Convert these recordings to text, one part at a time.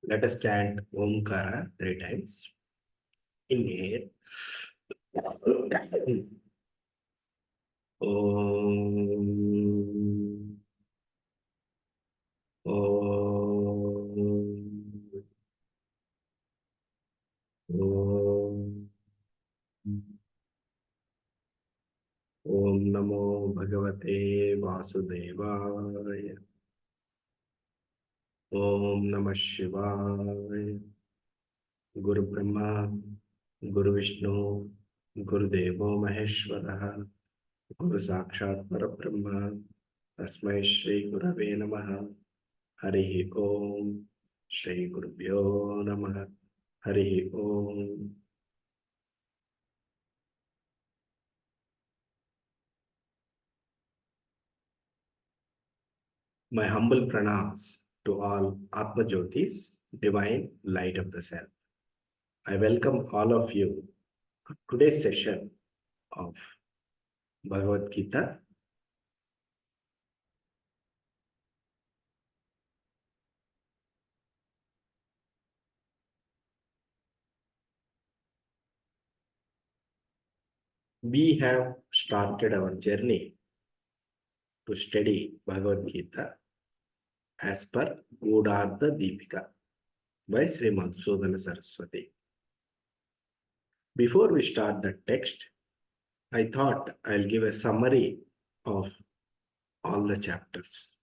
Let us chant Omkara 3 times. Inhale. Om. Om. Om. Om Namo Bhagavate Vasudevaya. Om Namah Shivaya. Guru Brahma, Guru Vishnu, Guru Devo Maheshwara, Guru Sakshat Parabrahma, Tasmai Shri Gurave Namaha, Harihi Om, Shri Gurubhyo Namaha, Harihi Om. My humble pranams to all Atma Jyotis, divine light of the self. I welcome all of you to today's session of Bhagavad Gita. We have started our journey to study Bhagavad Gita as per Gudardha Deepika by Sri Madhusudana Saraswati. Before we start the text, I thought I'll give a summary of all the chapters.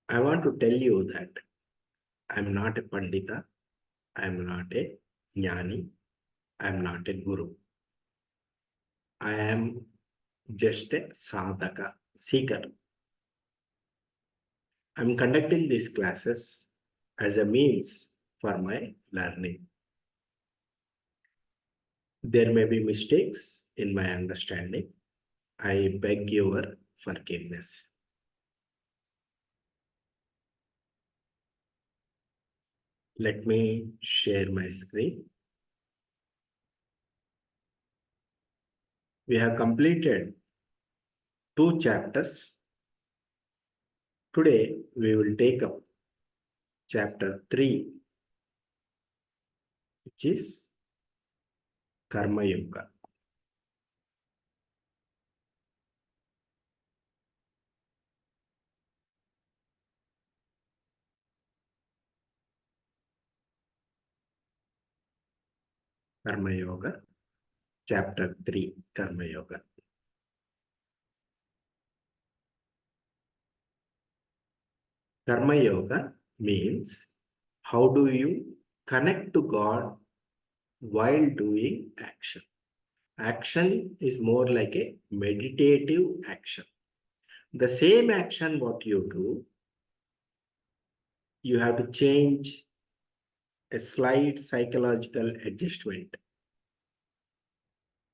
I want to tell you that I'm not a Pandita, I'm not a Jnani, I'm not a Guru. I am just a sadhaka, seeker. I'm conducting these classes as a means for my learning. There may be mistakes in my understanding. I beg your forgiveness. Let me share my screen. We have completed 2 chapters. Today we will take up chapter 3, which is Karma Yoga. Karma Yoga, chapter 3, Karma Yoga. Karma Yoga means how do you connect to God while doing action. Action is more like a meditative action. The same action what you do, you have to change a slight psychological adjustment.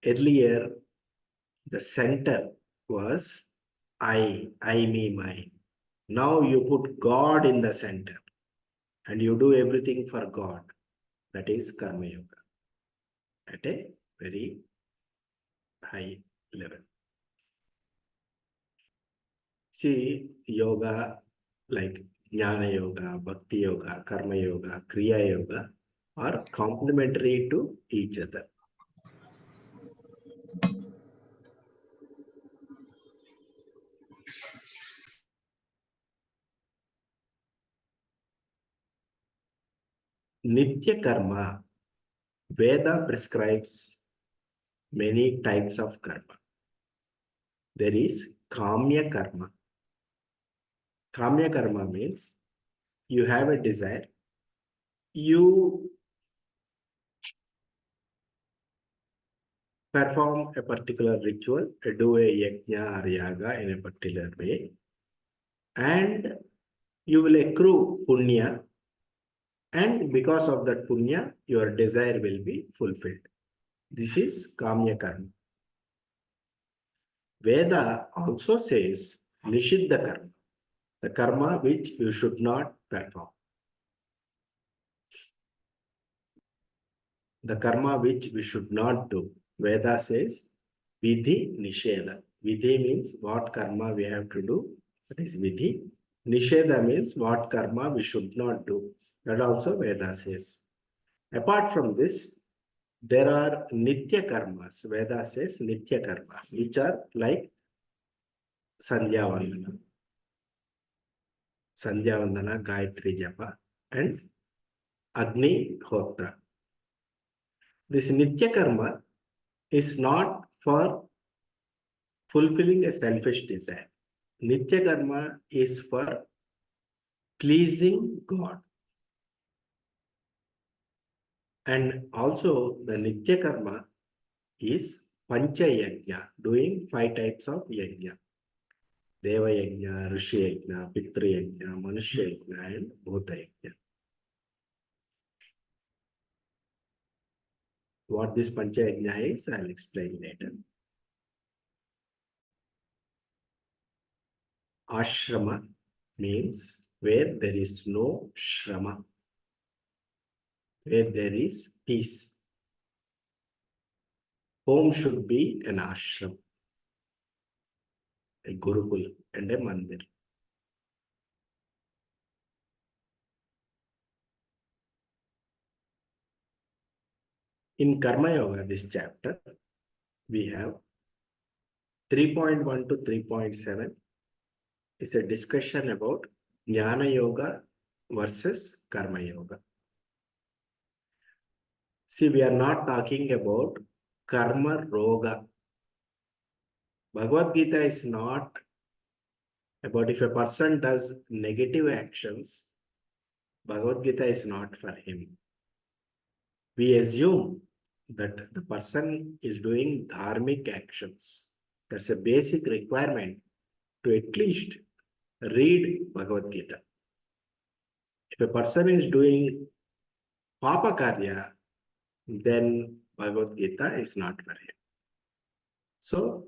Earlier, the center was I, me, mine. Now you put God in the center and you do everything for God. That is Karma Yoga at a very high level. See, yoga like Jnana Yoga, Bhakti Yoga, Karma Yoga, Kriya Yoga are complementary to each other. Nitya Karma, Veda prescribes many types of karma. There is Kamya Karma. Kamya Karma means you have a desire, you perform a particular ritual, do a yajna or yaga in a particular way, and you will accrue punya, and because of that punya, your desire will be fulfilled. This is Kamya Karma. Veda also says Nishiddha Karma, the karma which you should not perform. The karma which we should not do. Veda says Vidhi Nisheda. Vidhi means what karma we have to do. That is Vidhi. Nisheda means what karma we should not do. That also Veda says. Apart from this, there are Nitya karmas. Veda says Nitya karmas, which are like Sandhya Vandana, Gayatri Japa, and Agni Hotra. This Nitya karma is not for fulfilling a selfish desire. Nitya karma is for pleasing God. And also the Nitya karma is Pancha Yajna, doing 5 types of Yajna. Deva Yajna, Rishi Yajna, Pitru Yajna, Manushya Yajna, and Bhuta Yajna. What this Pancha Yajna is, I'll explain later. Ashrama means where there is no Shrama, where there is peace. Home should be an ashram, a Gurukul, and a mandir. In Karma Yoga, this chapter, we have 3.1 to 3.7 is a discussion about Jnana Yoga versus Karma Yoga. See, we are not talking about Karma Roga. Bhagavad Gita is not about if a person does negative actions, Bhagavad Gita is not for him. We assume that the person is doing dharmic actions. That's a basic requirement to at least read Bhagavad Gita. If a person is doing Papa Karya, then Bhagavad Gita is not for him. So,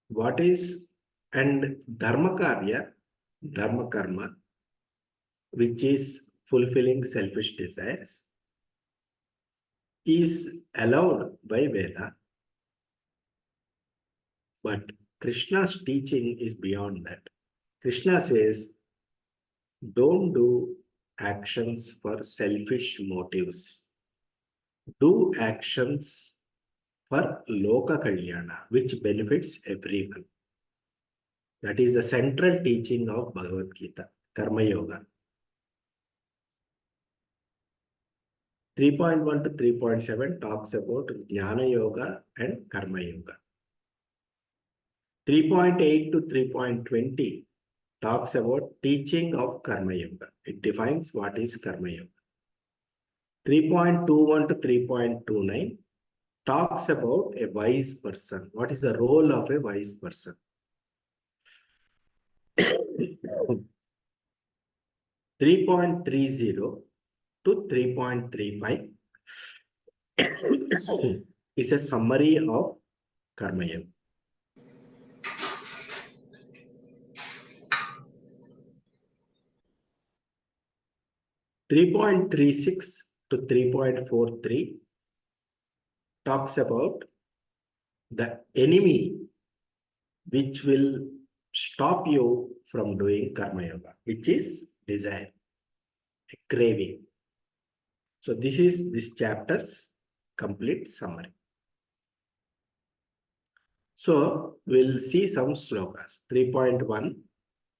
what is and Dharma Karya, Dharma Karma, which is fulfilling selfish desires, is allowed by Veda, but Krishna's teaching is beyond that. Krishna says, don't do actions for selfish motives. Do actions for Loka Kalyana, which benefits everyone. That is the central teaching of Bhagavad Gita, Karma Yoga. 3.1 to 3.7 talks about Jnana Yoga and Karma Yoga. 3.8 to 3.20 talks about teaching of Karma Yoga. It defines what is Karma Yoga. 3.21 to 3.29 talks about a wise person. What is the role of a wise person? 3.30 to 3.35 is a summary of Karma Yoga. 3.36 to 3.43 talks about the enemy which will stop you from doing Karma Yoga, which is desire, a craving. So this is this chapter's complete summary. So we'll see some slokas. 3.1,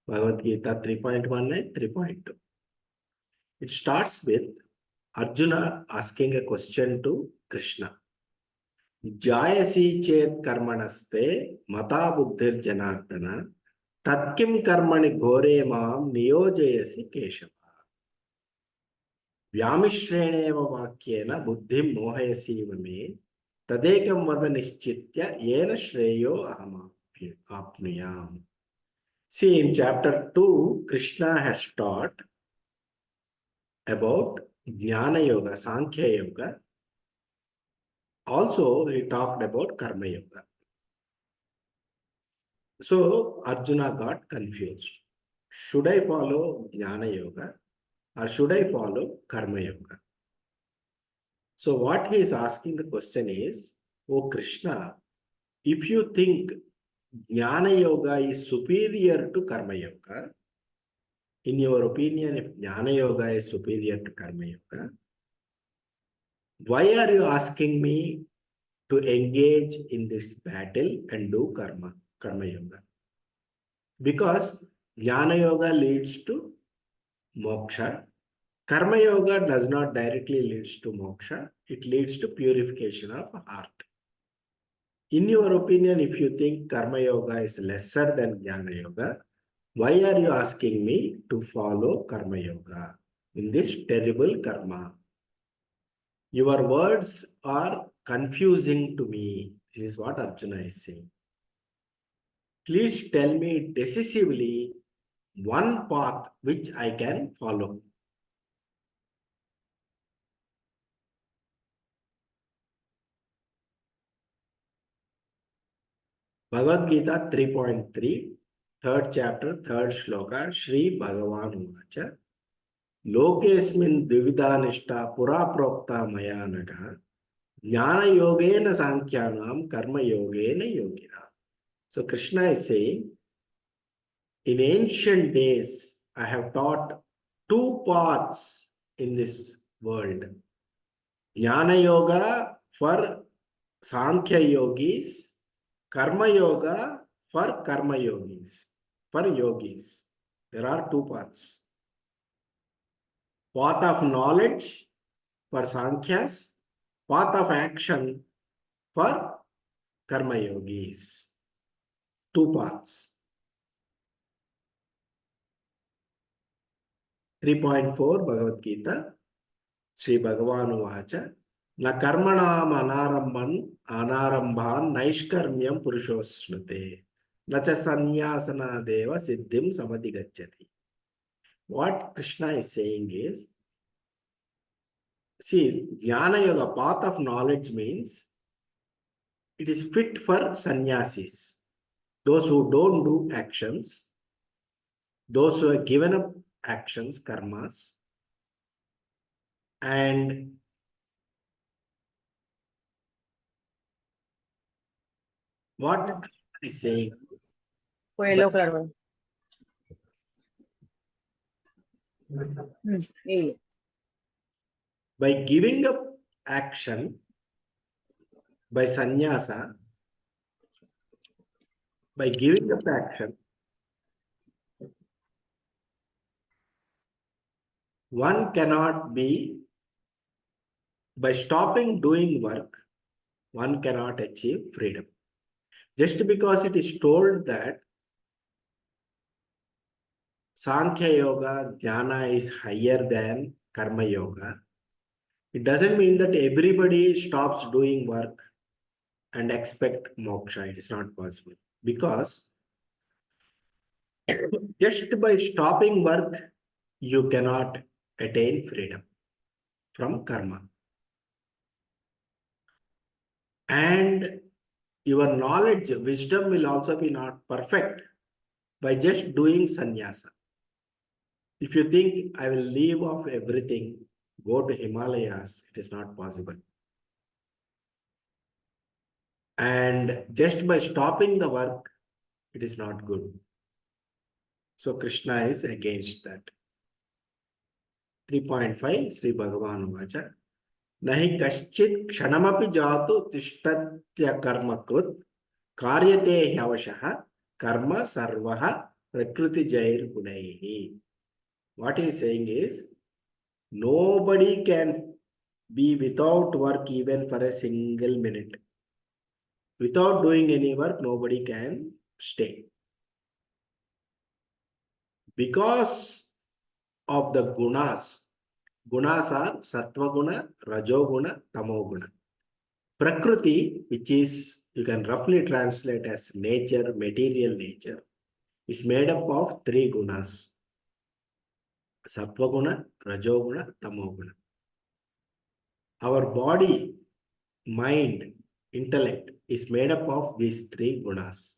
Bhagavad Gita 3.1 and 3.2. It starts with Arjuna asking a question to Krishna. Jayasi chet karmanaste mata buddhir janardana tatkim karmani ghore maam niyojayasi keshava. Vyamishreneva vakyena buddhim mohayasiva me tadekam vada nischitya yena shreyo aham apnuyam. See, in chapter 2, Krishna has taught about Jnana Yoga, Sankhya Yoga. Also, he talked about Karma Yoga. So, Arjuna got confused. Should I follow Jnana Yoga or should I follow Karma Yoga? So, what he is asking the question is, oh Krishna, if you think Jnana Yoga is superior to Karma Yoga, in your opinion, if Jnana Yoga is superior to Karma Yoga, why are you asking me to engage in this battle and do Karma Yoga? Because Jnana Yoga leads to moksha. Karma Yoga does not directly leads to moksha. It leads to purification of heart. In your opinion, if you think Karma Yoga is lesser than Jnana Yoga, why are you asking me to follow Karma Yoga in this terrible karma? Your words are confusing to me. This is what Arjuna is saying. Please tell me decisively one path which I can follow. Bhagavad Gita 3.3, third chapter, third shloka, Shri Bhagavan Uvacha, Lokesmin Dvividanishta Pura Prokta Mayanaga, Jnana Yogena Sankhyanam Karma Yogena Yogina. So Krishna is saying, in ancient days, I have taught two paths in this world. Jnana Yoga for Sankhya Yogis, Karma Yoga for Karma Yogis, for Yogis. There are two paths. Path of knowledge for Sankhyas, path of action for Karma Yogis. Two paths. 3.4 Bhagavad Gita, Sri Bhagavan Uvacha, Na karmanam anarambhan naishkarmyam purushosnute, na cha sanyasana deva siddhim samadhigacchati. What Krishna is saying is, see, Jnana Yoga, path of knowledge means it is fit for sannyasis, those who don't do actions, those who have given up actions, karmas, and what Krishna is saying, Yellow color. Yeah. by giving up action, by sannyasa, by giving up action, one cannot be, by stopping doing work, one cannot achieve freedom. Just because it is told that Sankhya Yoga, Jnana is higher than Karma Yoga, it doesn't mean that everybody stops doing work and expect moksha. It is not possible. Because just by stopping work, you cannot attain freedom from karma. And your knowledge, wisdom will also be not perfect by just doing sannyasa. If you think I will leave off everything, go to Himalayas, it is not possible. And just by stopping the work, it is not good. So Krishna is against that. 3.5 Sri Bhagavan Vacha. Nahi kaschit kshanamapi jatu tishtatya karma krut karyate hyavashaha karma sarvaha prakriti jair gunaihi. What he is saying is, nobody can be without work even for a single minute. Without doing any work, nobody can stay. Because of the gunas. Gunas are sattva guna, rajo guna, tamo guna. Prakriti, which is, you can roughly translate as nature, material nature, is made up of three gunas. Sattva guna, rajo guna, tamo guna. Our body, mind, intellect is made up of these three gunas.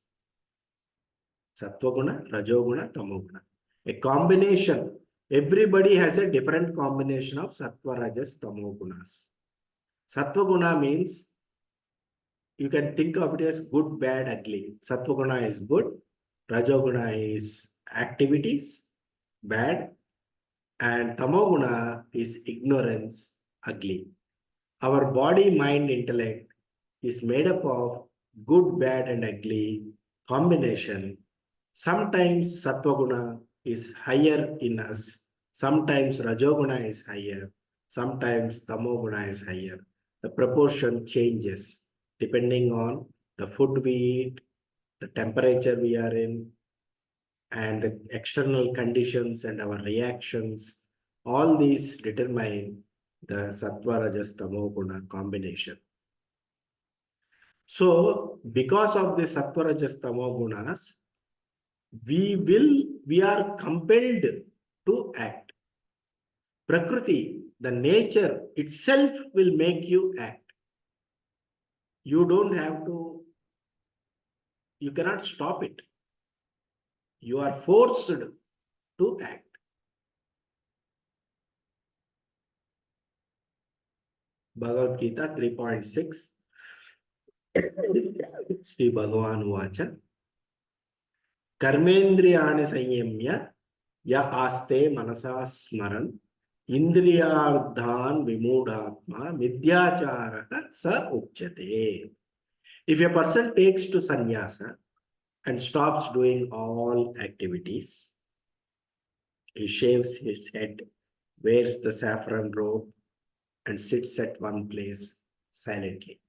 Sattva guna, rajo guna, tamo guna. A combination. Everybody has a different combination of sattva, rajas, tamo gunas. Sattva guna means you can think of it as good, bad, ugly. Sattva guna is good. Rajo guna is activities. bad, and tamoguna is ignorance, ugly. Our body, mind, intellect is made up of good, bad, and ugly combination. Sometimes sattva is higher in us, sometimes rajoguna is higher, sometimes tamoguna is higher. The proportion changes depending on the food we eat, the temperature we are in, and the external conditions and our reactions. All these determine the sattva, rajas, tamoguna combination. So, because of the sattva, rajas, tamogunas, we are compelled to act. Prakriti, the nature itself will make you act. You don't have to, you cannot stop it. You are forced to act. Bhagavad Gita 3.6 Sri Bhagavan Vacha Karmendriyani Sanyamya Ya Aste Manasa Smaran Indriyardhan Vimudhatma Midyacharaka Sa Uchyate. If a person takes to sannyasa and stops doing all activities, he shaves his head, wears the saffron robe, and sits at one place silently,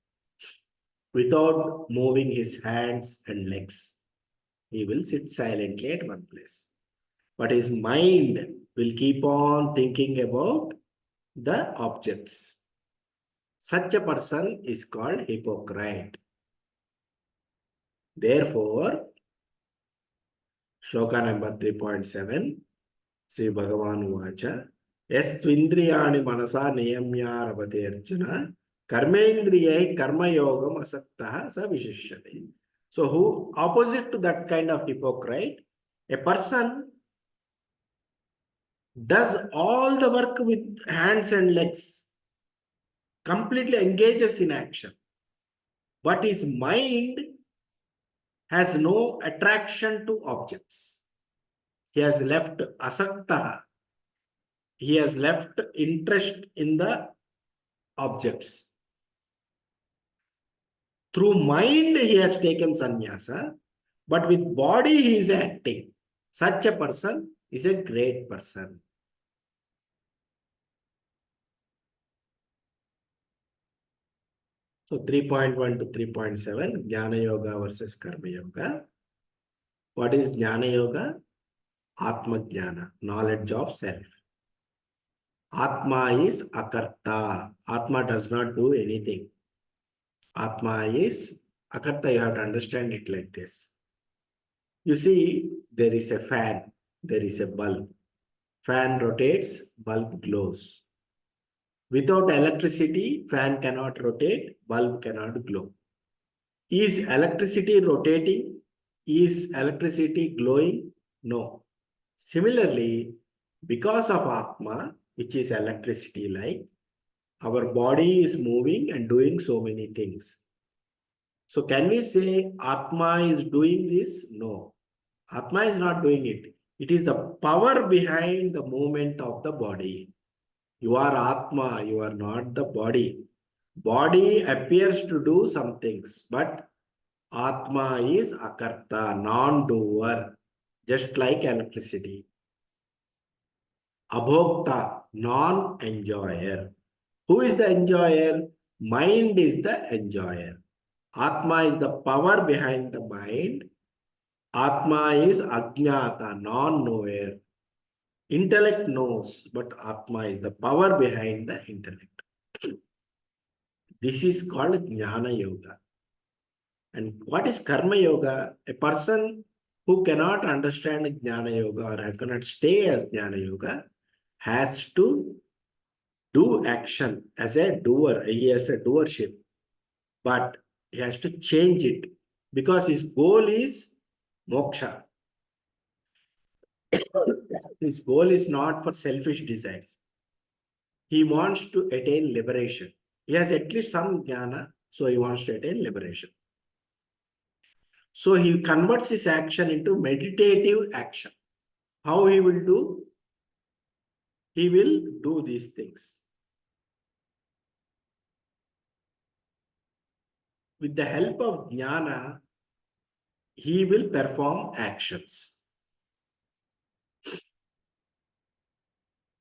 without moving his hands and legs. He will sit silently at one place. But his mind will keep on thinking about the objects. Such a person is called hypocrite. Therefore, Shloka number 3.7, Sri Bhagavan Uvacha, Yes Swindriyani Manasa Niyamya Rabate Arjuna, Karmendriyai Karma Yogam Asaktaha Sa Vishishyate. So, who opposite to that kind of hypocrite, a person does all the work with hands and legs, completely engages in action, but his mind has no attraction to objects. He has left asakta. He has left interest in the objects. Through mind, he has taken sannyasa, but with body, he is acting. Such a person is a great person. So 3.1 to 3.7, Jnana Yoga versus Karma Yoga. What is Jnana Yoga? Atma Jnana, knowledge of self. Atma is akarta. Atma does not do anything. Atma is akarta. You have to understand it like this. You see, there is a fan, there is a bulb. Fan rotates, bulb glows. Without electricity, fan cannot rotate, bulb cannot glow. Is electricity rotating? Is electricity glowing? No. Similarly, because of Atma, which is electricity like, our body is moving and doing so many things. So can we say Atma is doing this? No. Atma is not doing it. It is the power behind the movement of the body. You are Atma, you are not the body. Body appears to do some things, but Atma is akarta, non-doer, just like electricity. Abhokta, non-enjoyer. Who is the enjoyer? Mind is the enjoyer. Atma is the power behind the mind. Atma is ajnata, non-knower. Intellect knows, but Atma is the power behind the intellect. This is called Jnana Yoga. And what is Karma Yoga? A person who cannot understand Jnana Yoga or cannot stay as Jnana Yoga has to do action as a doer. He has a doership, but he has to change it because his goal is moksha. His goal is not for selfish desires. He wants to attain liberation. He has at least some jnana, so he wants to attain liberation. So he converts his action into meditative action. How he will do? He will do these things. With the help of jnana, he will perform actions.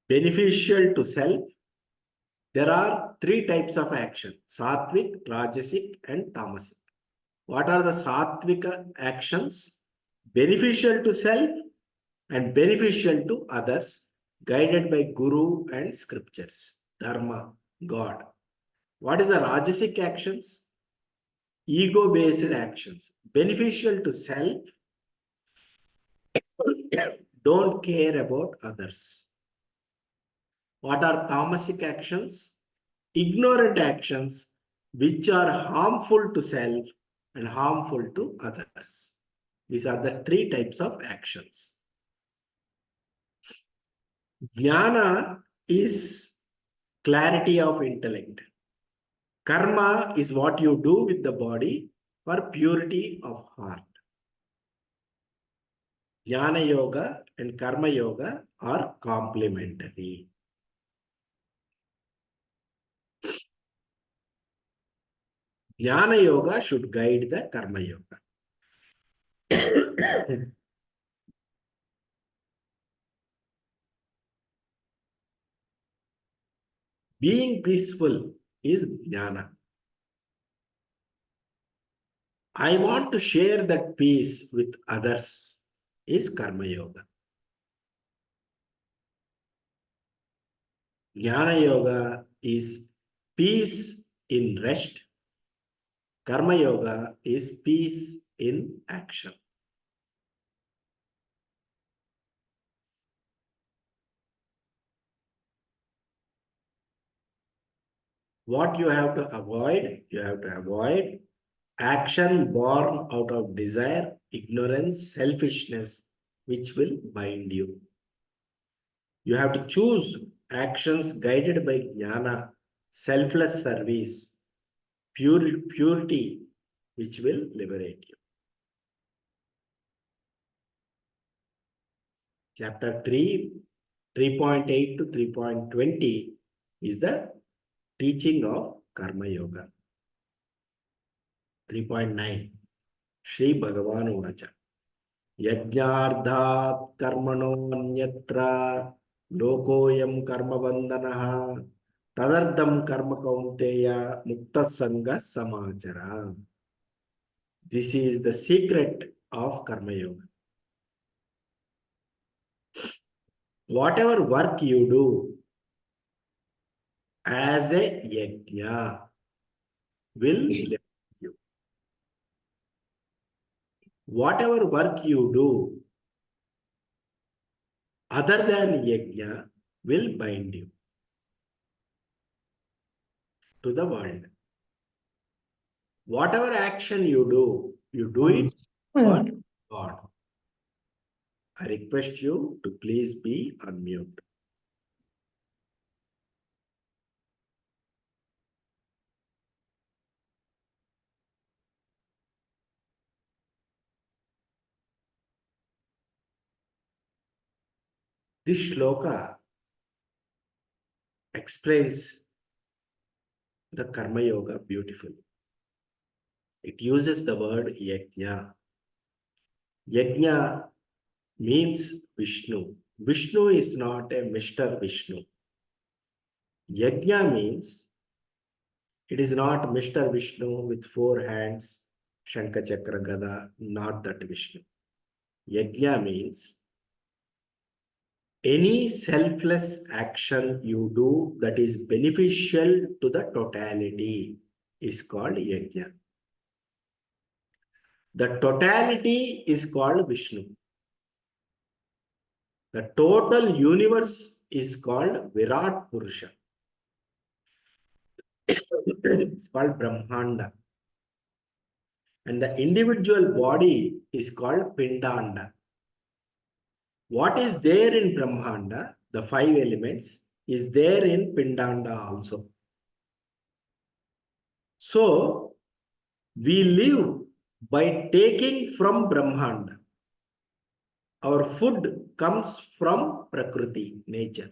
Beneficial to self. There are three types of action: sattvic, rajasic, and tamasic. What are the sattvic actions? Beneficial to self and beneficial to others, guided by Guru and scriptures, Dharma, God. What is the rajasic actions? Ego-based actions, beneficial to self, don't care about others. What are tamasic actions? Ignorant actions which are harmful to self and harmful to others. These are the three types of actions. Jnana is clarity of intellect. Karma is what you do with the body for purity of heart. Jnana yoga and karma yoga are complementary. Jnana yoga should guide the karma yoga. Being peaceful is jnana. I want to share that peace with others is karma yoga. Jnana yoga is peace in rest. Karma yoga is peace in action. What you have to avoid? You have to avoid action born out of desire, ignorance, selfishness, which will bind you. You have to choose actions guided by jnana, selfless service, purity, which will liberate you. Chapter 3, 3.8 to 3.20 is the teaching of Karma Yoga. 3.9 Shri Bhagavan Uvacha Yajnardhat Karmano Anyatra Lokoyam Karma Bandhanaha Tadardam Karma Kaunteya Mukta Sangha Samachara. This is the secret of Karma Yoga. Whatever work you do as a yajna will liberate you. Whatever work you do other than yajna will bind you to the world. Whatever action you do it for God. I request you to please be unmute. This shloka explains the Karma Yoga beautifully. It uses the word yajna. Yajna means Vishnu. Vishnu is not a Mr. Vishnu. Yajna means it is not Mr. Vishnu with four hands, Shankha Chakra Gada, not that Vishnu. Yajna means any selfless action you do that is beneficial to the totality is called yajna. The totality is called Vishnu. The total universe is called Virat Purusha. It's called Brahmanda. And the individual body is called Pindanda. What is there in Brahmanda, the five elements, is there in Pindanda also. So, we live by taking from Brahmanda. Our food comes from Prakriti, nature.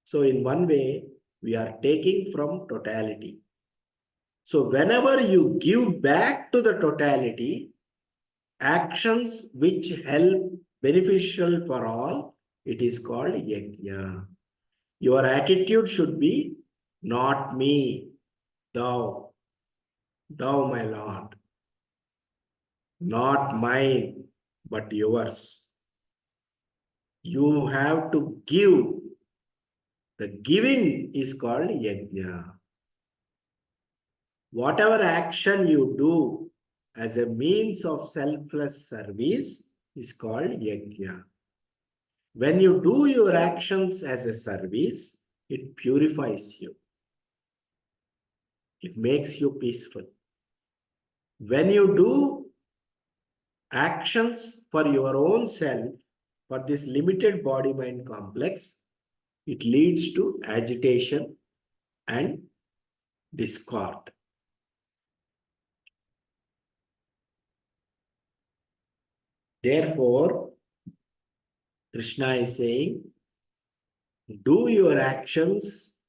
So in one way, we are taking from totality. So whenever you give back to the totality, actions which help beneficial for all, it is called yajna. Your attitude should be not me, thou, thou my Lord, not mine, but yours. You have to give. The giving is called yajna. Whatever action you do as a means of selfless service is called yajna. When you do your actions as a service, it purifies you. It makes you peaceful. When you do actions for your own self, for this limited body-mind complex, it leads to agitation and discord. Therefore, Krishna is saying, do your actions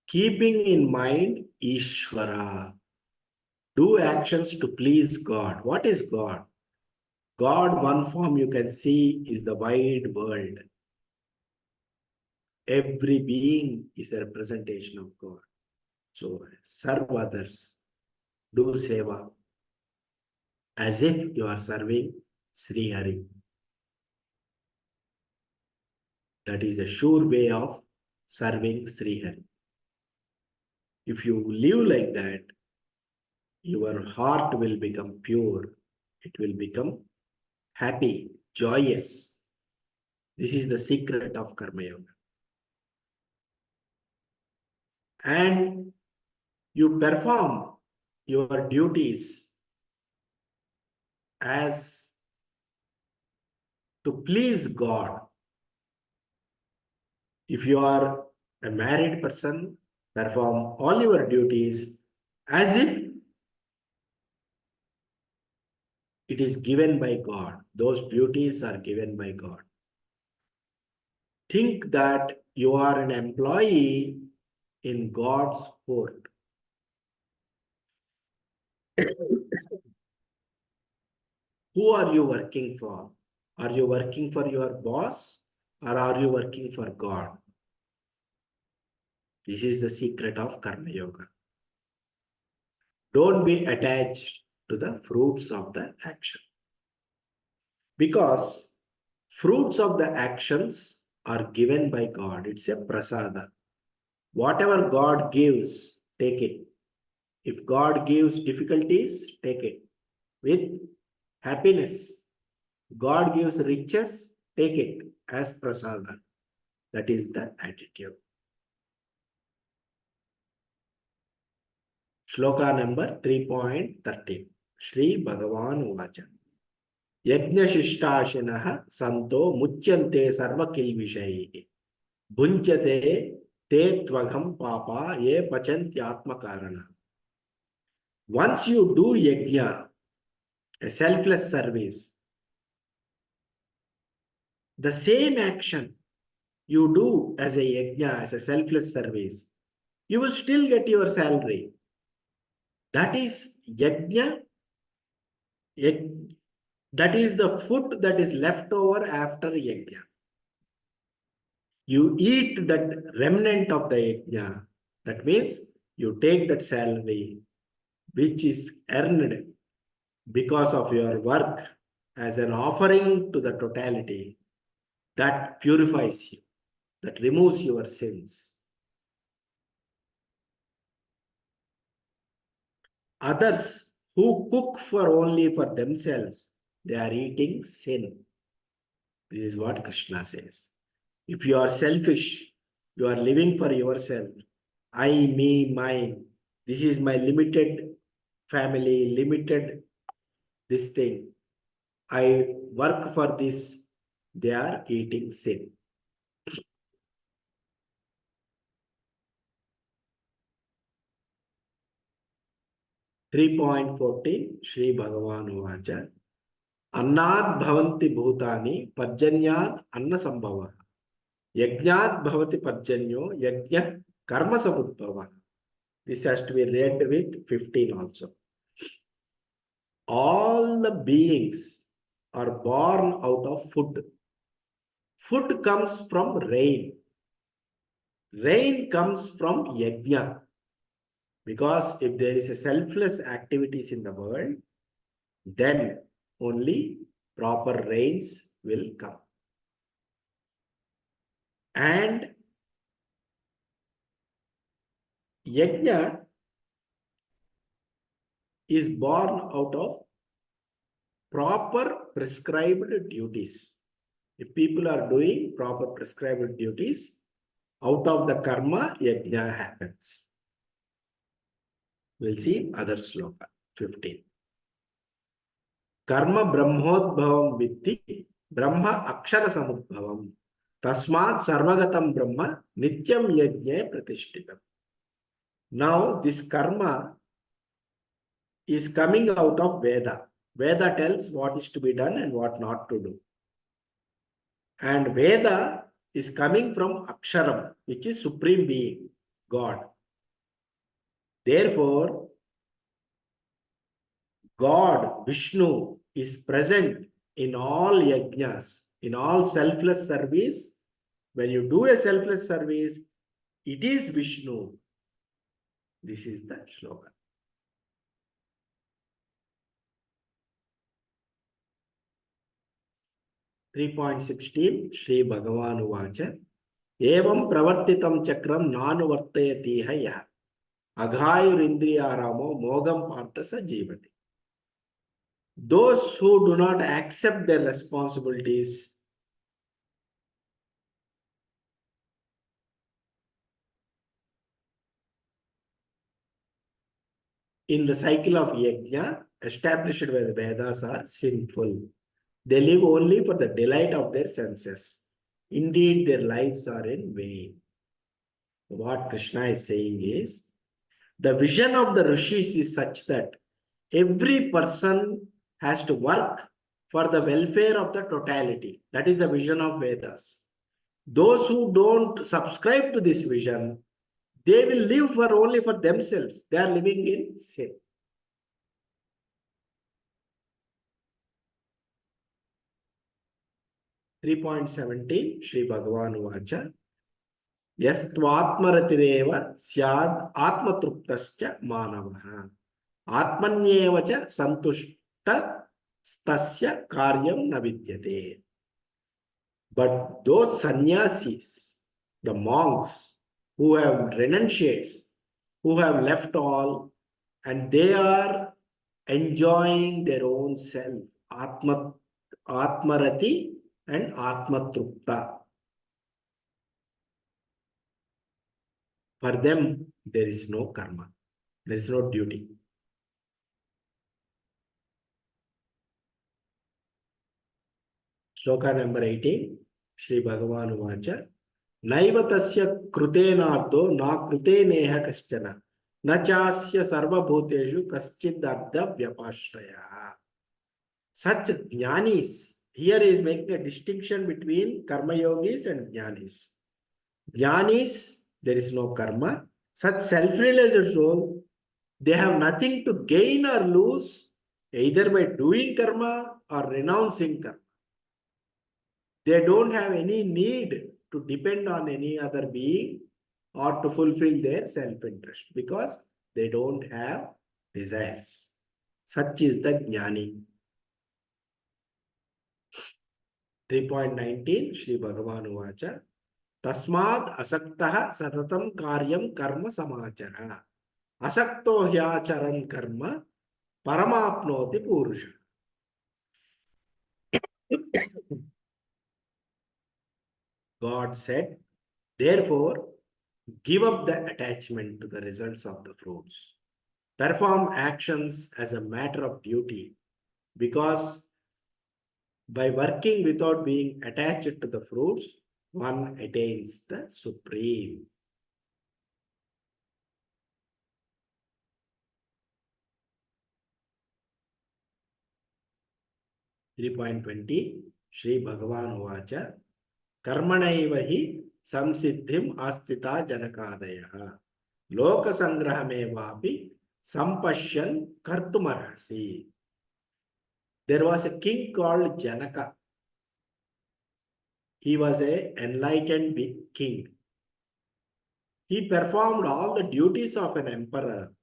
keeping in mind Ishvara. Do actions to please God. What is God? God, one form you can see is the wide world. Every being is a representation of God. So serve others. Do seva as if you are serving Sri Hari. That is a sure way of serving Sri Hari. If you live like that, your heart will become pure. It will become happy, joyous. This is the secret of Karma Yoga. And you perform your duties as to please God. If you are a married person, perform all your duties as if it is given by God. Those duties are given by God. Think that you are an employee in God's court. Who are you working for? Are you working for your boss or are you working for God? This is the secret of Karma Yoga. Don't be attached to the fruits of the action. Because fruits of the actions are given by God. It's a prasada. Whatever God gives, take it. If God gives difficulties, take it with happiness. God gives riches, take it as prasada. That is the attitude. Shloka number 3.13. Shri Bhagavan Uvacha. Yajnashishtashinah santo muchyante sarva kilvishaihi. Bhunjate te tvagam papa ye pachantyatma karana. Once you do yajna, a selfless service, the same action you do as a yajna, as a selfless service, you will still get your salary. That is yajna. That is the food that is left over after yajna. You eat that remnant of the yajna. That means you take that salary which is earned because of your work as an offering to the totality. That purifies you. That removes your sins. Others who cook for only for themselves, they are eating sin. This is what Krishna says. If you are selfish, you are living for yourself. I, me, mine. This is my limited family, limited this thing. I work for this. They are eating sin. Three point 14, Shri Bhagavan Uvacha. Annad bhavanti bhutani parjanyad anna sambhava. Yajnat bhavati parjanyo yajna karma samudbhava. This has to be read with 15 also. All the beings are born out of food. Food comes from rain. Rain comes from yajna. Because if there is a selfless activities in the world, then only proper rains will come. And yajna is born out of proper prescribed duties. If people are doing proper prescribed duties, out of the karma, yajna happens. We'll see other sloka, 15. Karma brahmodbhavam vitti, brahma akshara samudbhavam. Tasmat sarvagatam brahma, nityam yajna pratishtitam. Now, this karma is coming out of Veda. Veda tells what is to be done and what not to do. And Veda is coming from Aksharam, which is Supreme Being, God. Therefore, God, Vishnu, is present in all yajnas, in all selfless service. When you do a selfless service, it is Vishnu. This is the slogan. 3.16 Shri Bhagavan Uvacha Evam pravartitam chakram nanuvartayatiha yah aghayurindriyaramo mogam partasa jivati. Those who do not accept their responsibilities in the cycle of yajna established by the Vedas are sinful. They live only for the delight of their senses. Indeed, their lives are in vain. What Krishna is saying is, the vision of the rishis is such that every person has to work for the welfare of the totality. That is the vision of Vedas. Those who don't subscribe to this vision, they will live for only for themselves. They are living in sin. 3.17 Shri Bhagavan Uvacha Yastvatmaratireva syad atmatruptascha manavaha atmanyeva cha santushta stasya karyam navidyate. But those sannyasis, the monks who have renunciates, who have left all, and they are enjoying their own self, Atmarati and Atmatrupta. For them, there is no karma. There is no duty. Shloka number 18, Shri Bhagavan Uvacha, Naiva tasya krutenardo na kruteneha kaschana, na chasya sarvabhuteshu kaschid ardha vyapashraya. Such jnanis, here is making a distinction between karma yogis and jnanis. Jnanis, there is no karma. Such self-realized soul, they have nothing to gain or lose either by doing karma or renouncing karma. They don't have any need to depend on any other being or to fulfill their self-interest because they don't have desires. Such is the jnani. 3.19 Shri Bhagavan Uvacha Tasmad asaktaha satatam karyam karma samachara asakto hyacharan karma paramapnoti purusha. God said, therefore, give up the attachment to the results of the fruits. Perform actions as a matter of duty because by working without being attached to the fruits, one attains the supreme. 3.20 Shri Bhagavan Uvacha Karmanaiva hi samsiddhim astita janakadaya loka sangrahamevapi sampashyan kartumarhasi. There was a king called Janaka. He was a enlightened king. He performed all the duties of an emperor.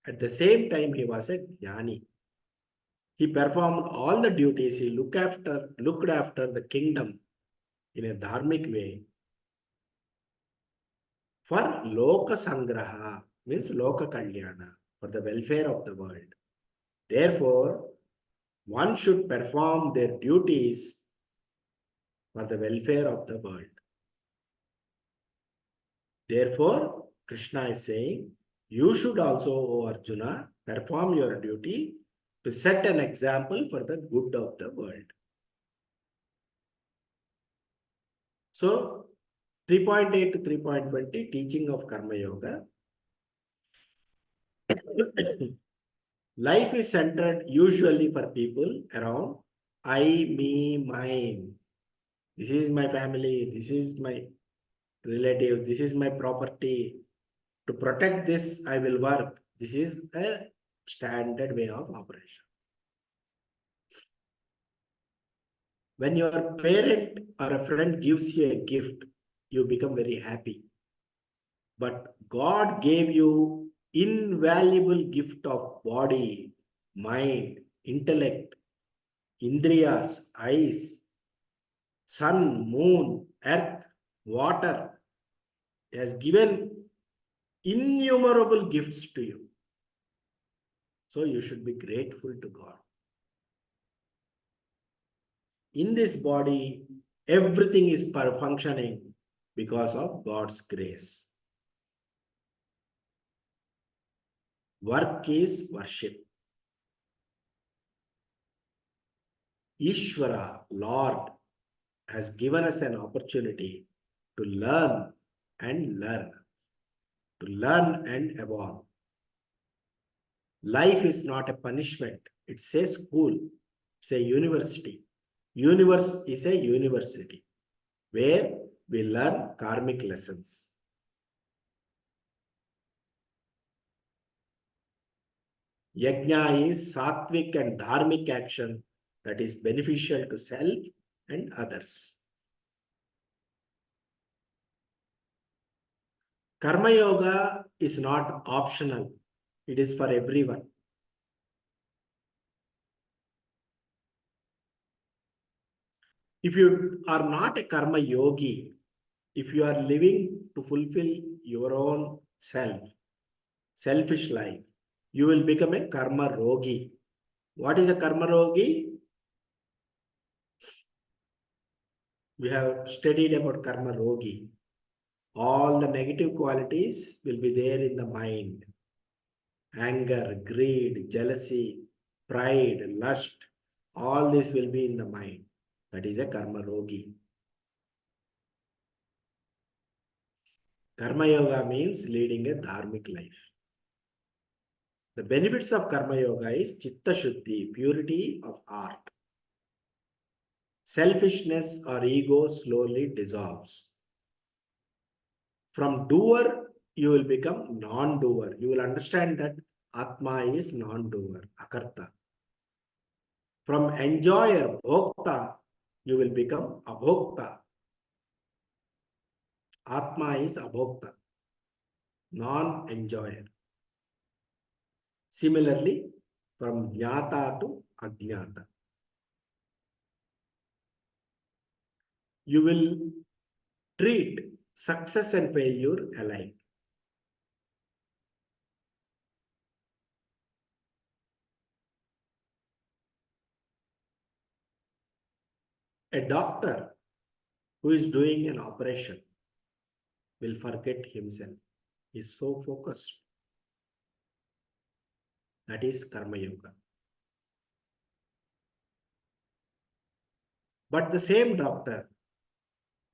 At the same time, he was a jnani. He performed all the duties. He looked after the kingdom in a dharmic way for loka sangraha, means loka kalyana, for the welfare of the world. Therefore, one should perform their duties for the welfare of the world. Therefore, Krishna is saying, you should also, O Arjuna, perform your duty to set an example for the good of the world. So, 3.8 to 3.20, teaching of Karma Yoga. Life is centered usually for people around I, me, mine. This is my family. This is my relative. This is my property. To protect this, I will work. This is a standard way of operation. When your parent or a friend gives you a gift, you become very happy. But God gave you invaluable gift of body, mind, intellect, indriyas, eyes, sun, moon, earth, water. He has given innumerable gifts to you. So you should be grateful to God. In this body, everything is functioning because of God's grace. Work is worship. Ishvara, Lord, has given us an opportunity to learn and learn, to learn and evolve. Life is not a punishment. It's a school. It's a university. Universe is a university where we learn karmic lessons. Yajna is sattvic and dharmic action that is beneficial to self and others. Karma Yoga is not optional. It is for everyone. If you are not a karma yogi, if you are living to fulfill your own selfish life, you will become a karma rogi. What is a karma rogi? We have studied about karma rogi. All the negative qualities will be there in the mind. Anger, greed, jealousy, pride, lust, all this will be in the mind. That is a karma rogi. Karma yoga means leading a dharmic life. The benefits of karma yoga is chitta shuddhi, purity of heart. Selfishness or ego slowly dissolves. From doer, you will become non-doer. You will understand that Atma is non-doer, akarta. From enjoyer, bhokta, you will become abhokta. Atma is abhokta, non-enjoyer. Similarly, from jnata to ajnata. You will treat success and failure alike. A doctor who is doing an operation will forget himself. He is so focused. That is karma yoga. But the same doctor,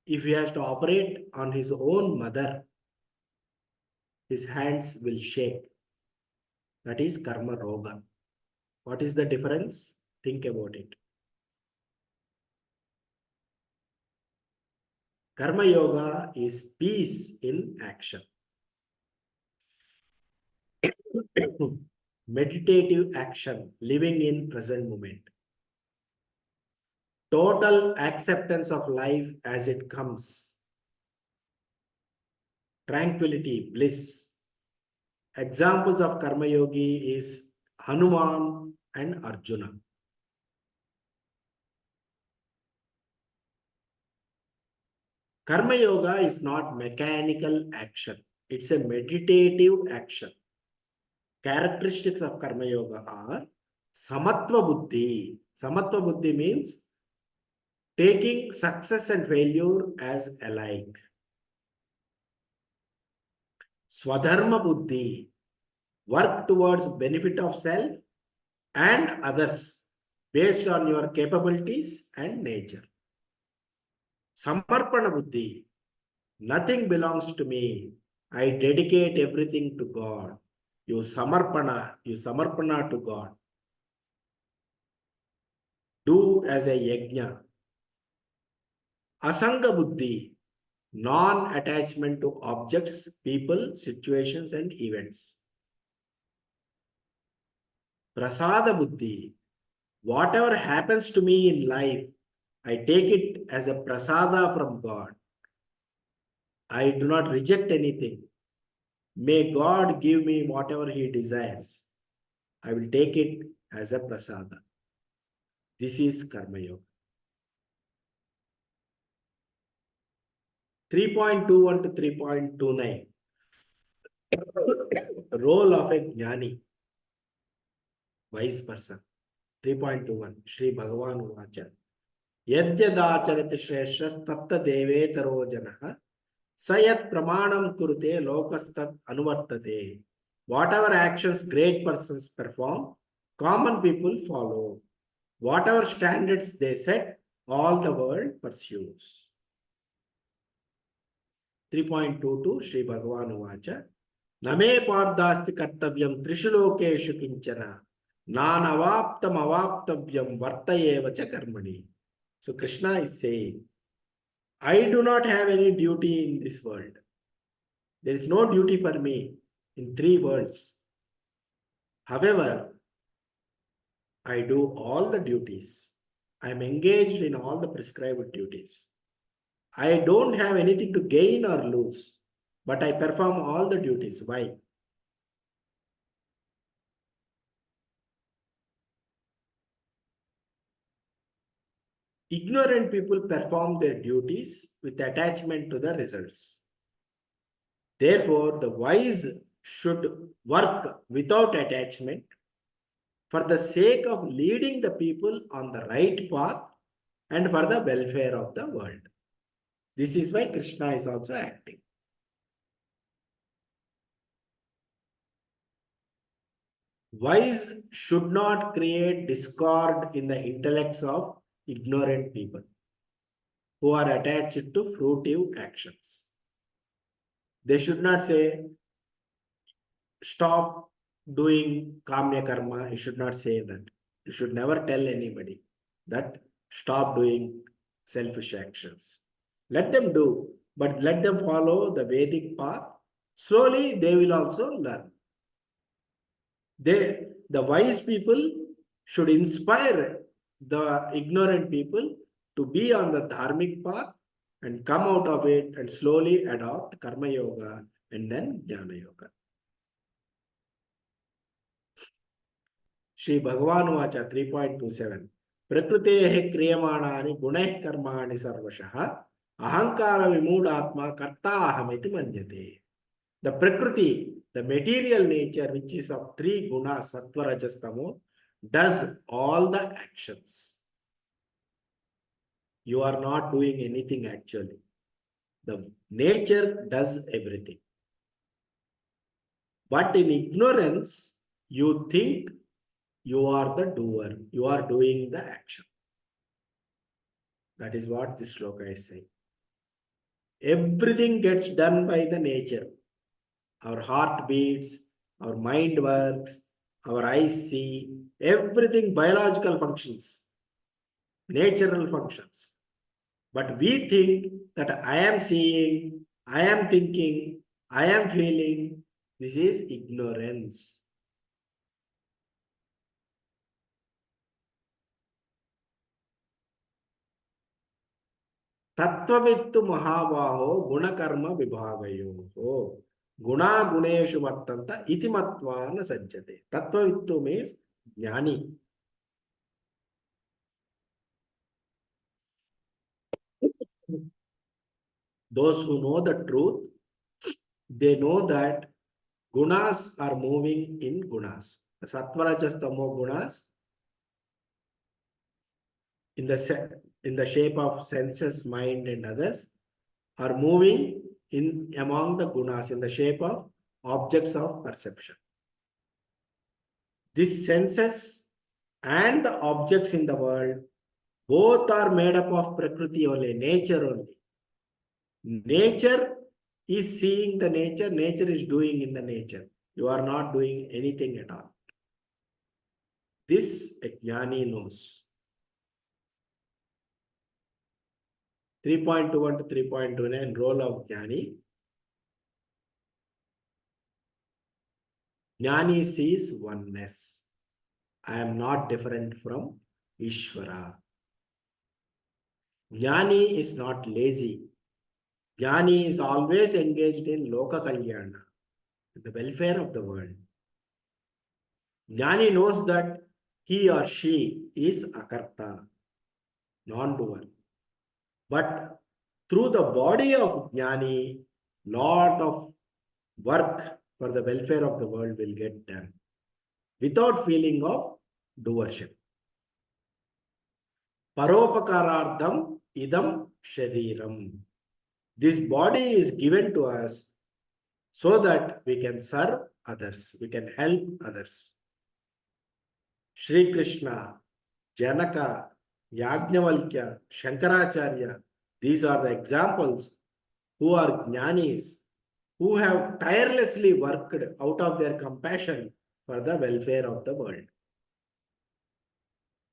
if he has to operate on his own mother, his hands will shake. That is karma roga. What is the difference? Think about it. Karma Yoga is peace in action. Meditative action, living in present moment. Total acceptance of life as it comes. Tranquility, bliss. Examples of Karma Yogi is Hanuman and Arjuna. Karma Yoga is not mechanical action. It's a meditative action. Characteristics of Karma Yoga are Samatva Buddhi. Samatva Buddhi means taking success and failure as alike. Swadharma Buddhi. Work towards benefit of self and others based on your capabilities and nature. Samarpana Buddhi. Nothing belongs to me. I dedicate everything to God. You samarpana to God. Do as a yajna. Asanga Buddhi. Non-attachment to objects, people, situations, and events. Prasada Buddhi. Whatever happens to me in life, I take it as a prasada from God. I do not reject anything. May God give me whatever He desires. I will take it as a prasada. This is Karma Yoga. 3.21 to 3.29. Role of a Jnani, wise person. 3.21. Shri Bhagavan Uvacha. Yadyadacharati shreshas tatta devetaro janaha sayat pramanam kurute lokastat anuvartate. Whatever actions great persons perform, common people follow. Whatever standards they set, all the world pursues. 3.22 Shri Bhagavan Uvacha. Name pardasti kartavyam trishu lokeshu kinchana nanavaptam avaptavyam vartayeva cha karmani. So Krishna is saying, I do not have any duty in this world. There is no duty for me in three worlds. However, I do all the duties. I am engaged in all the prescribed duties. I don't have anything to gain or lose, but I perform all the duties. Why? Ignorant people perform their duties with attachment to the results. Therefore, the wise should work without attachment for the sake of leading the people on the right path and for the welfare of the world. This is why Krishna is also acting. Wise should not create discord in the intellects of ignorant people who are attached to fruitive actions. They should not say, stop doing kamya karma. You should not say that. You should never tell anybody that stop doing selfish actions. Let them do, but let them follow the Vedic path. Slowly, they will also learn. The wise people should inspire the ignorant people to be on the dharmic path and come out of it and slowly adopt karma yoga and then jnana yoga. Shri Bhagavan Vacha 3.27. Prakrutehe kriyamānāni gunaih karmāni sarvashah ahankara vimūdatma karta ahamiti manyate. The Prakriti, the material nature which is of three gunas, sattva, rajas, tamo, does all the actions. You are not doing anything actually. The nature does everything. But in ignorance, you think you are the doer. You are doing the action. That is what this sloka is saying. Everything gets done by the nature. Our heart beats, our mind works, our eyes see, everything biological functions, natural functions. But we think that I am seeing, I am thinking, I am feeling. This is ignorance. Tattvavittu mahabaho gunakarma vibhagayoho. Guna guneshu vartanta iti matva na sajjate. Tattvavittu means jnani. Those who know the truth, they know that gunas are moving in gunas. The sattva rajas tamo gunas in the shape of senses, mind, and others are moving in among the gunas in the shape of objects of perception. These senses and the objects in the world both are made up of prakriti only, nature only. Nature is seeing the nature, nature is doing in the nature. You are not doing anything at all. This a jnani knows. 3.21 to 3.29 role of jnani. Jnani sees oneness. I am not different from Ishvara. Jnani is not lazy. Jnani is always engaged in Loka Kalyana, the welfare of the world. Jnani knows that he or she is akarta, non-doer. But through the body of Jnani, lot of work for the welfare of the world will get done without feeling of doership. Paropakarardham idam shariram. This body is given to us so that we can serve others, we can help others. Shri Krishna, Janaka, Yajnavalkya, Shankaracharya, these are the examples who are jnanis, who have tirelessly worked out of their compassion for the welfare of the world.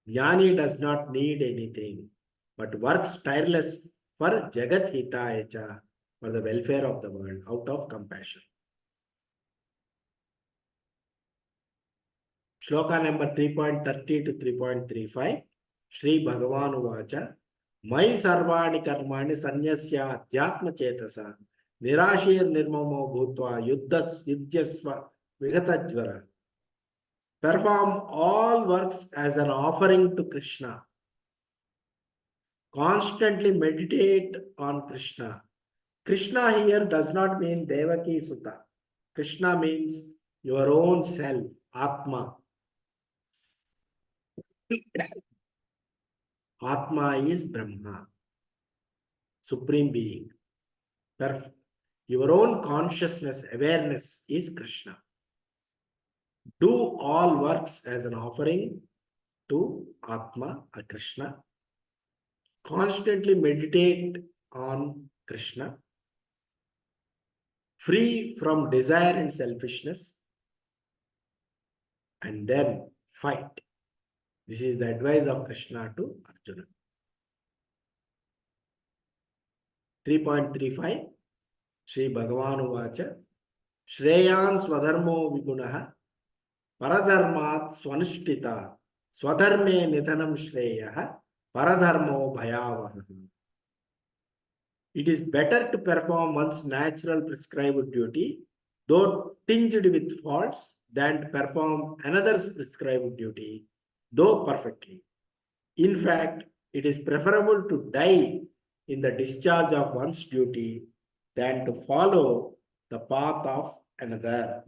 Jnani does not need anything, but works tireless for Jagat Hitayacha, for the welfare of the world, out of compassion. Shloka number 3.30 to 3.35. Shri Bhagavan Uvacha. Mai sarvani karmani sanyasya adhyatma chetasa nirashir nirmamo bhutva yudyasva vigatajvara. Perform all works as an offering to Krishna. Constantly meditate on Krishna. Krishna here does not mean Devaki Sutta. Krishna means your own self, Atma. Atma is Brahma, Supreme Being. Your own consciousness, awareness is Krishna. Do all works as an offering to Atma or Krishna. Constantly meditate on Krishna. Free from desire and selfishness. And then fight. This is the advice of Krishna to Arjuna. 3.35 Shri Bhagavan Uvacha Shreyan Swadharmo Vigunaha Paradharmat Swanushtita Swadharme Nidhanam Shreyaha Paradharmo Bhayavaha. It is better to perform one's natural prescribed duty, though tinged with faults, than to perform another's prescribed duty, though perfectly. In fact, it is preferable to die in the discharge of one's duty than to follow the path of another,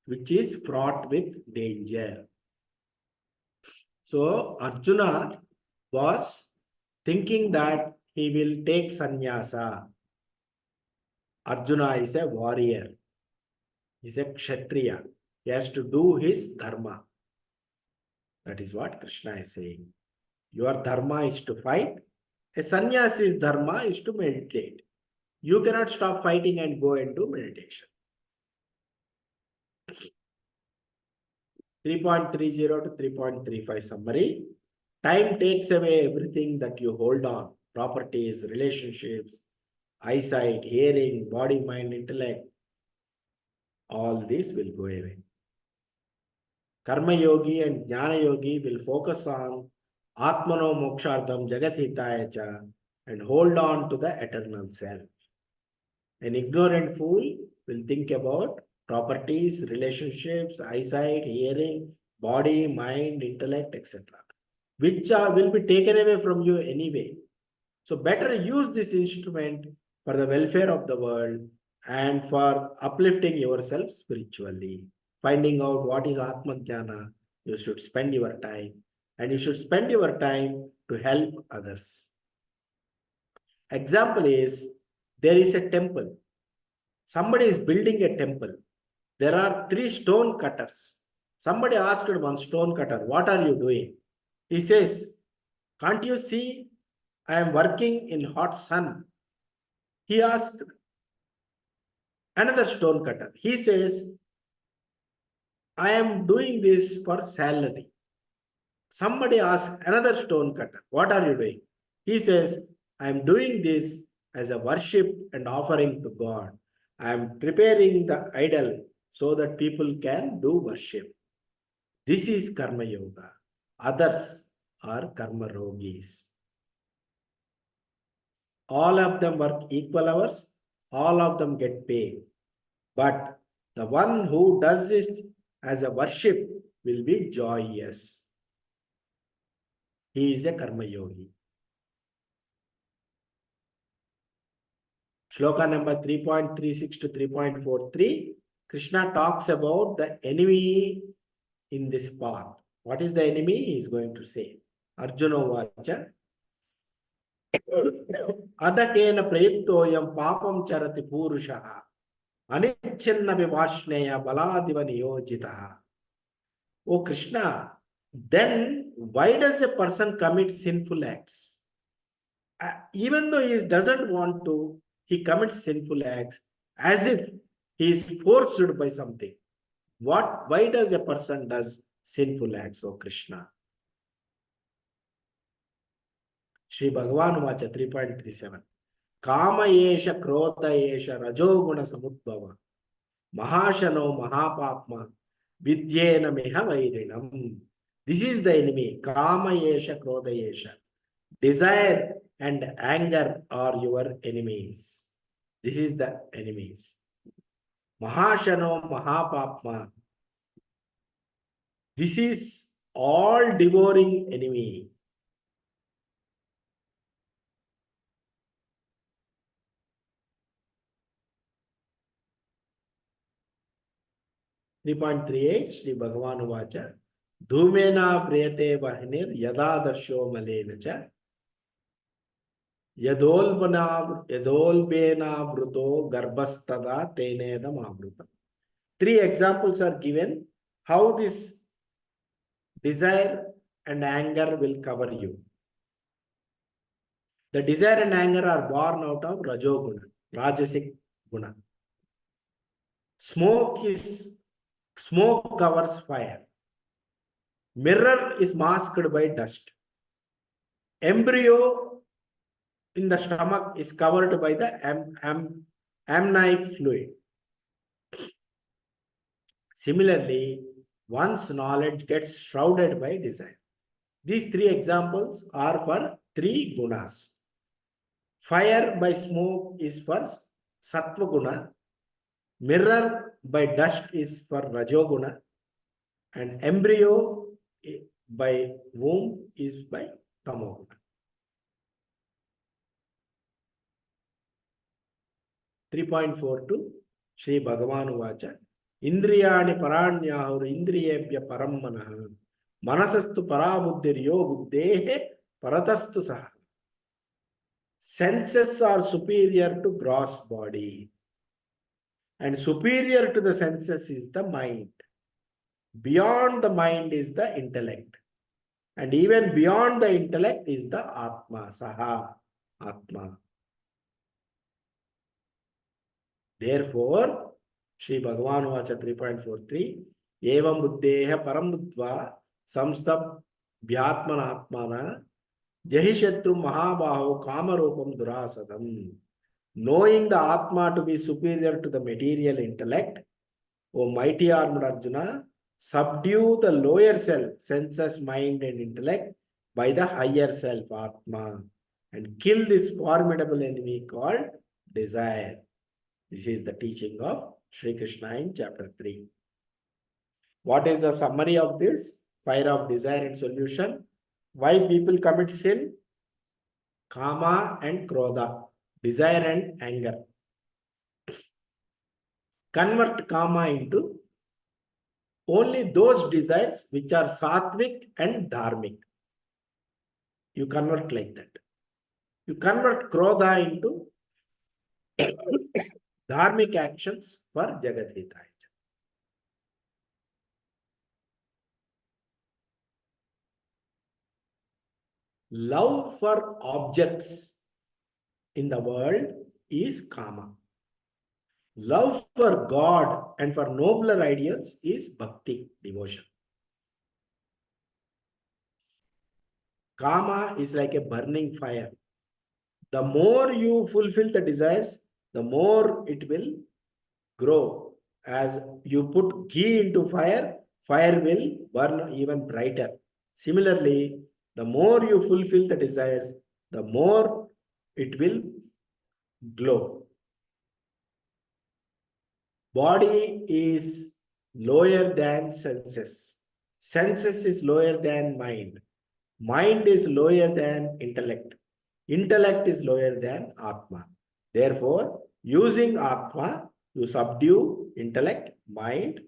which is fraught with danger. So, Arjuna was thinking that he will take sannyasa. Arjuna is a warrior. He is a kshatriya. He has to do his dharma. That is what Krishna is saying. Your dharma is to fight. A sannyasi's dharma is to meditate. You cannot stop fighting and go into meditation. 3.30 to 3.35 summary. Time takes away everything that you hold on. properties, relationships, eyesight, hearing, body, mind, intellect, all these will go away. Karma Yogi and Jnana Yogi will focus on Atmano Mokshardham Jagathitaya cha and hold on to the eternal self. An ignorant fool will think about properties, relationships, eyesight, hearing, body, mind, intellect, etc., which will be taken away from you anyway. So better use this instrument for the welfare of the world and for uplifting yourself spiritually. Finding out what is Atma Jnana, you should spend your time, and you should spend your time to help others. Example is, there is a temple. Somebody is building a temple. There are 3 stone cutters. Somebody asked one stone cutter, "What are you doing?" He says, "Can't you see I am working in hot sun?" He asked another stone cutter. He says, "I am doing this for salary." Somebody asked another stone cutter, "What are you doing?" He says, "I am doing this as a worship and offering to God. I am preparing the idol so that people can do worship." This is Karma Yoga. Others are Karma Rogis. All of them work equal hours. All of them get paid. But the one who does this as a worship will be joyous. He is a Karma Yogi. Shloka number 3.36 to 3.43, Krishna talks about the enemy in this path. What is the enemy? He is going to say. Arjuna Vacha. Adakena prayuktoyam papam charati purushaha. Anichinna vivashneya baladiva niyojitaha. Oh Krishna, then why does a person commit sinful acts? Even though he doesn't want to, he commits sinful acts as if he is forced by something. Why does a person does sinful acts, oh Krishna? Shri Bhagavan Vacha 3.37. Kama yesha krodha yesha rajoguna samudbhava mahashano mahapapma vidyena meha vairinam. This is the enemy. Kama yesha krodha yesha. Desire and anger are your enemies. This is the enemies. Mahashano mahapapma. This is all devouring enemy. Three point 38 Shri Bhagavan Vacha Dhumena priyate vahinir yada darsho malena cha yadolbena vruto garbhastada tenedam avrutam. 3 examples are given how this desire and anger will cover you. The desire and anger are born out of Rajoguna, Rajasic Guna. Smoke covers fire. Mirror is masked by dust. Embryo in the stomach is covered by the amniotic fluid. Similarly, one's knowledge gets shrouded by desire. These 3 examples are for 3 gunas. Fire by smoke is for Sattva Guna. Mirror by dust is for Rajoguna. And embryo by womb is by Tamoguna. 3.42 Shri Bhagavan Vacha Indriyani paranyahur indriyebhya param manah manasastu parabuddhiryo buddhehe paratastu saha. Senses are superior to gross body. And superior to the senses is the mind. Beyond the mind is the intellect. And even beyond the intellect is the Atma, Saha, Atma. Therefore, Shri Bhagavan Vacha 3.43 Evam buddheha param buddhva samstab vyatmana atmana Jahi Shatru Mahabaho Kamarupam Durasadam. Knowing the Atma to be superior to the material intellect, O mighty armed Arjuna, subdue the lower self, senses, mind, and intellect by the higher self, Atma, and kill this formidable enemy called desire. This is the teaching of Sri Krishna in chapter 3. What is the summary of this? Fire of desire and solution. Why people commit sin? Kama and Krodha, desire and anger. Convert Kama into only those desires which are sattvic and dharmic. You convert like that. You convert Krodha into dharmic actions for Jagat Hitaya. Love for objects in the world is Kama. Love for God and for nobler ideals is bhakti, devotion. Kama is like a burning fire. The more you fulfill the desires, the more it will grow. As you put ghee into fire, fire will burn even brighter. Similarly, the more you fulfill the desires, the more it will glow. Body is lower than senses. Senses is lower than mind. Mind is lower than intellect. Intellect is lower than Atma. Therefore, using Atma, you subdue intellect, mind,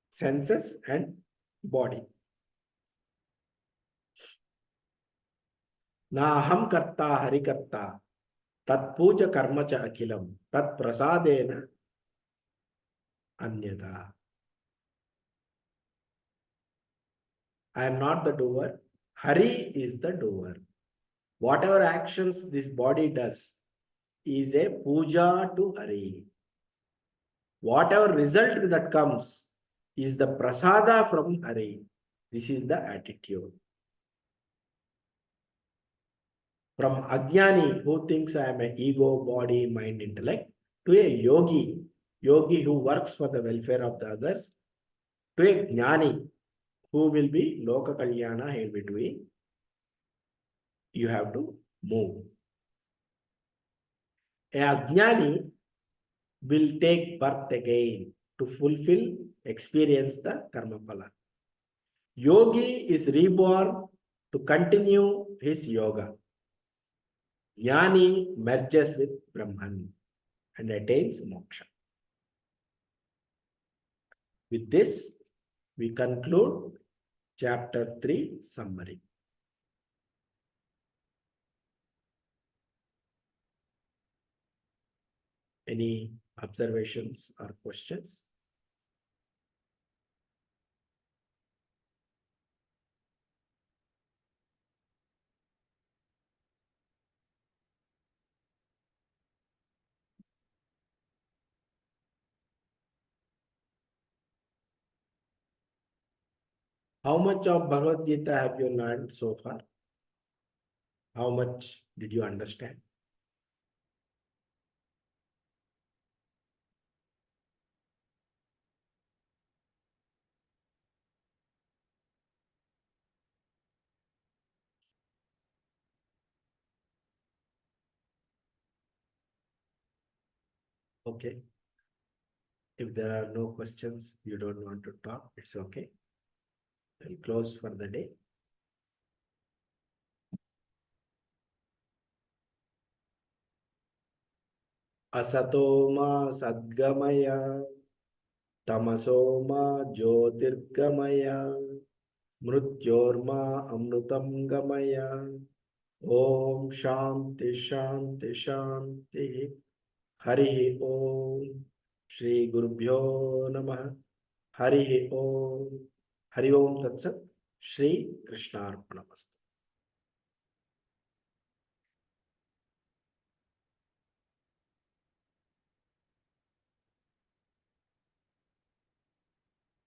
senses, and body. Naham karta harikarta tat puja karma cha akhilam tat prasadena anyata. I am not the doer. Hari is the doer. Whatever actions this body does is a puja to Hari. Whatever result that comes is the prasada from Hari. This is the attitude. From Ajnani, who thinks I am an ego, body, mind, intellect, to a yogi, yogi who works for the welfare of the others, to a Jnani, who will be Loka Kalyana, he will be doing. You have to move. A Ajnani will take birth again to fulfill, experience the karma phala. Yogi is reborn to continue his yoga. Jnani merges with Brahman and attains moksha. With this, we conclude chapter 3 summary. Any observations or questions? How much of Bhagavad Gita have you learned so far? How much did you understand? Okay. If there are no questions, you don't want to talk, it's okay. We'll close for the day. Asatoma Sadgamaya Tamasoma Jyotirgamaya Mrutyorma Amrutam Gamaya Om Shanti Shanti Shanti Hari Om Shri Gurubhyo Namah Hari Om Hari Om Tatsat Shri Krishna Arpanamastu.